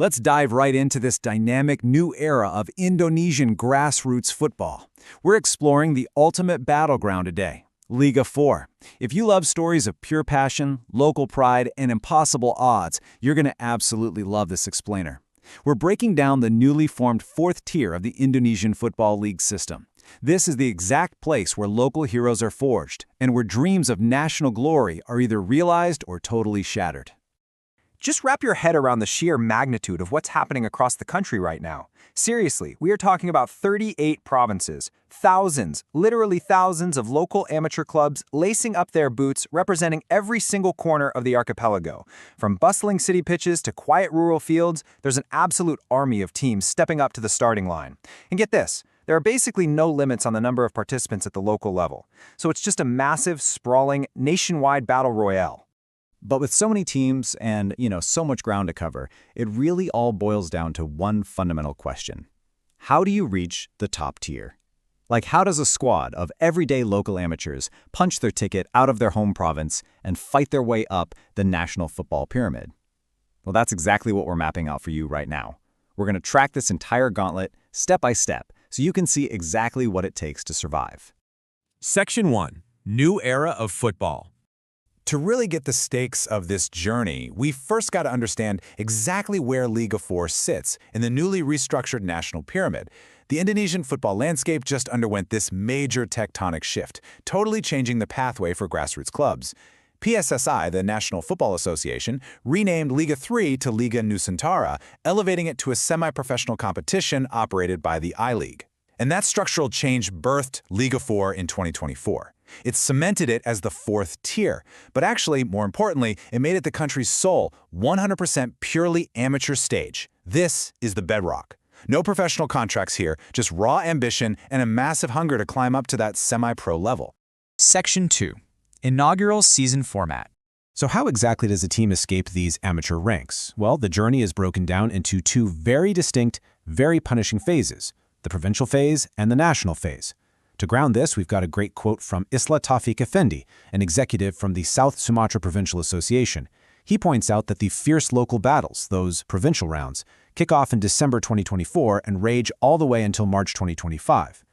Let's dive right into this dynamic new era of Indonesian grassroots football. We're exploring the ultimate battleground today, Liga 4. If you love stories of pure passion, local pride, and impossible odds, you're going to absolutely love this explainer. We're breaking down the newly formed fourth tier of the Indonesian Football League system. This is the exact place where local heroes are forged, and where dreams of national glory are either realized or totally shattered. Just wrap your head around the sheer magnitude of what's happening across the country right now. Seriously, we are talking about 38 provinces, thousands, literally thousands of local amateur clubs lacing up their boots, representing every single corner of the archipelago. From bustling city pitches to quiet rural fields, there's an absolute army of teams stepping up to the starting line. And get this, there are basically no limits on the number of participants at the local level. So it's just a massive, sprawling, nationwide battle royale. But with so many teams and, so much ground to cover, it really all boils down to one fundamental question. How do you reach the top tier? Like, how does a squad of everyday local amateurs punch their ticket out of their home province and fight their way up the national football pyramid? Well, that's exactly what we're mapping out for you right now. We're going to track this entire gauntlet step by step so you can see exactly what it takes to survive. Section 1. New Era of Football. To really get the stakes of this journey, we first got to understand exactly where Liga 4 sits in the newly restructured national pyramid. The Indonesian football landscape just underwent this major tectonic shift, totally changing the pathway for grassroots clubs. PSSI, the National Football Association, renamed Liga 3 to Liga Nusantara, elevating it to a semi-professional competition operated by the I-League. And that structural change birthed Liga 4 in 2024. It cemented it as the fourth tier, but actually, more importantly, it made it the country's sole, 100% purely amateur stage. This is the bedrock. No professional contracts here, just raw ambition and a massive hunger to climb up to that semi-pro level. Section 2. Inaugural Season Format. So how exactly does a team escape these amateur ranks? Well, the journey is broken down into two very distinct, very punishing phases, the provincial phase and the national phase. To ground this, we've got a great quote from Isla Taufik Effendi, an executive from the South Sumatra Provincial Association. He points out that the fierce local battles, those provincial rounds, kick off in December 2024 and rage all the way until March 2025.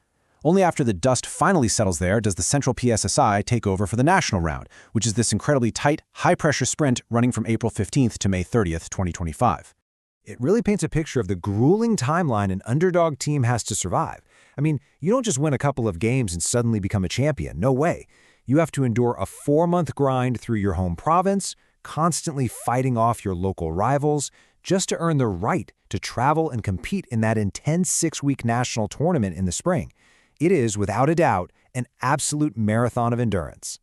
Only after the dust finally settles there does the Central PSSI take over for the national round, which is this incredibly tight, high-pressure sprint running from April 15th to May 30th, 2025. It really paints a picture of the grueling timeline an underdog team has to survive. I mean, you don't just win a couple of games and suddenly become a champion. No way. You have to endure a 4-month grind through your home province, constantly fighting off your local rivals, just to earn the right to travel and compete in that intense 6-week national tournament in the spring. It is, without a doubt, an absolute marathon of endurance.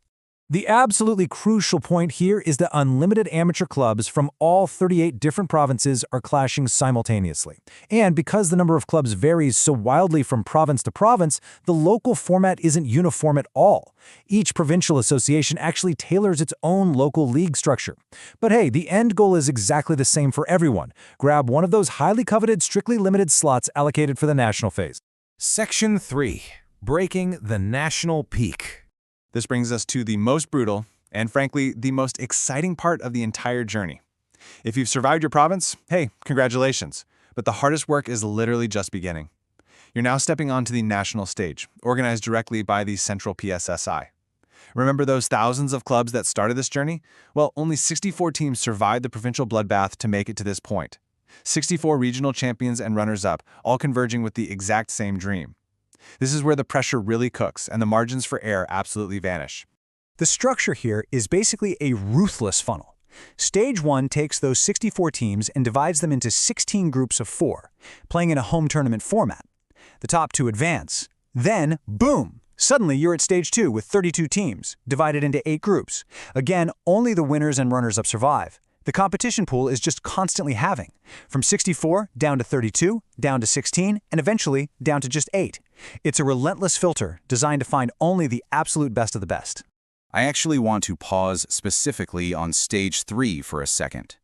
The absolutely crucial point here is that unlimited amateur clubs from all 38 different provinces are clashing simultaneously. And because the number of clubs varies so wildly from province to province, the local format isn't uniform at all. Each provincial association actually tailors its own local league structure. But hey, the end goal is exactly the same for everyone. Grab one of those highly coveted, strictly limited slots allocated for the national phase. Section 3. Breaking the National Peak. This brings us to the most brutal and, frankly, the most exciting part of the entire journey. If you've survived your province, hey, congratulations. But the hardest work is literally just beginning. You're now stepping onto the national stage, organized directly by the Central PSSI. Remember those thousands of clubs that started this journey? Well, only 64 teams survived the provincial bloodbath to make it to this point. 64 regional champions and runners-up, all converging with the exact same dream. This is where the pressure really cooks and the margins for error absolutely vanish. The structure here is basically a ruthless funnel. Stage 1 takes those 64 teams and divides them into 16 groups of 4, playing in a home tournament format. The top 2 advance. Then, boom! Suddenly you're at Stage 2 with 32 teams, divided into 8 groups. Again, only the winners and runners-up survive. The competition pool is just constantly halving, from 64 down to 32, down to 16, and eventually down to just 8. It's a relentless filter designed to find only the absolute best of the best. I actually want to pause specifically on Stage 3 for a second.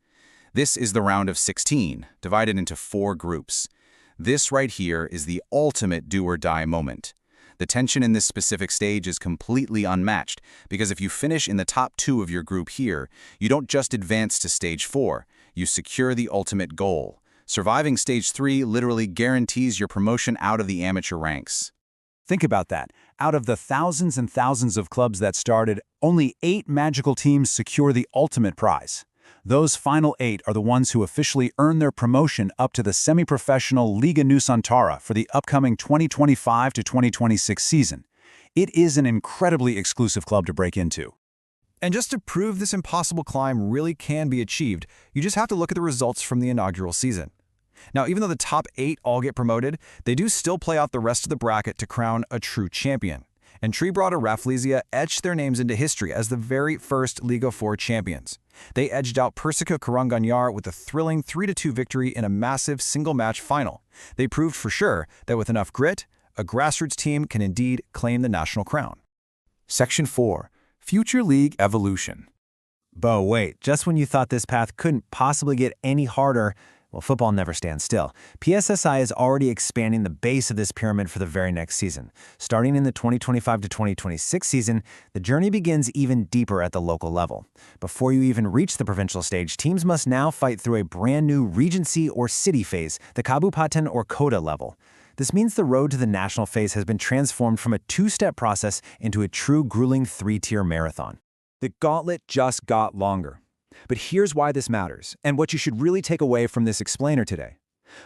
This is the round of 16, divided into 4 groups. This right here is the ultimate do-or-die moment. The tension in this specific stage is completely unmatched, because if you finish in the top 2 of your group here, you don't just advance to Stage 4, you secure the ultimate goal, Surviving Stage 3 literally guarantees your promotion out of the amateur ranks. Think about that. Out of the thousands and thousands of clubs that started, only 8 magical teams secure the ultimate prize. Those final 8 are the ones who officially earn their promotion up to the semi-professional Liga Nusantara for the upcoming 2025 to 2026 season. It is an incredibly exclusive club to break into. And just to prove this impossible climb really can be achieved, you just have to look at the results from the inaugural season. Now, even though the top 8 all get promoted, they do still play out the rest of the bracket to crown a true champion. And Brata Rafflesia etched their names into history as the very first Liga 4 champions. They edged out Persika Karanganyar with a thrilling 3-2 victory in a massive single-match final. They proved for sure that with enough grit, a grassroots team can indeed claim the national crown. Section 4. Future League Evolution. But wait, just when you thought this path couldn't possibly get any harder, well, football never stands still. PSSI is already expanding the base of this pyramid for the very next season. Starting in the 2025 to 2026 season, the journey begins even deeper at the local level. Before you even reach the provincial stage, teams must now fight through a brand new Regency or city phase, the Kabupaten or Kota level. This means the road to the national phase has been transformed from a 2-step process into a true grueling 3-tier marathon. The gauntlet just got longer. But here's why this matters, and what you should really take away from this explainer today.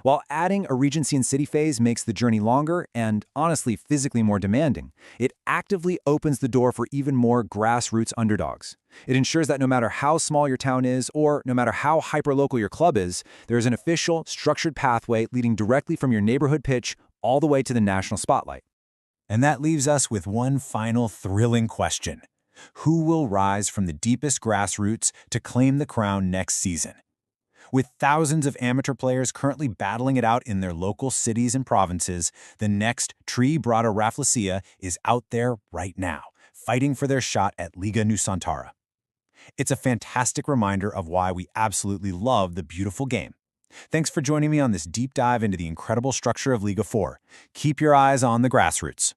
While adding a Regency and City phase makes the journey longer and, honestly, physically more demanding, it actively opens the door for even more grassroots underdogs. It ensures that no matter how small your town is, or no matter how hyperlocal your club is, there is an official, structured pathway leading directly from your neighborhood pitch all the way to the national spotlight. And that leaves us with one final thrilling question. Who will rise from the deepest grassroots to claim the crown next season? With thousands of amateur players currently battling it out in their local cities and provinces, the next Brata Rafflesia is out there right now, fighting for their shot at Liga Nusantara. It's a fantastic reminder of why we absolutely love the beautiful game. Thanks for joining me on this deep dive into the incredible structure of Liga 4. Keep your eyes on the grassroots.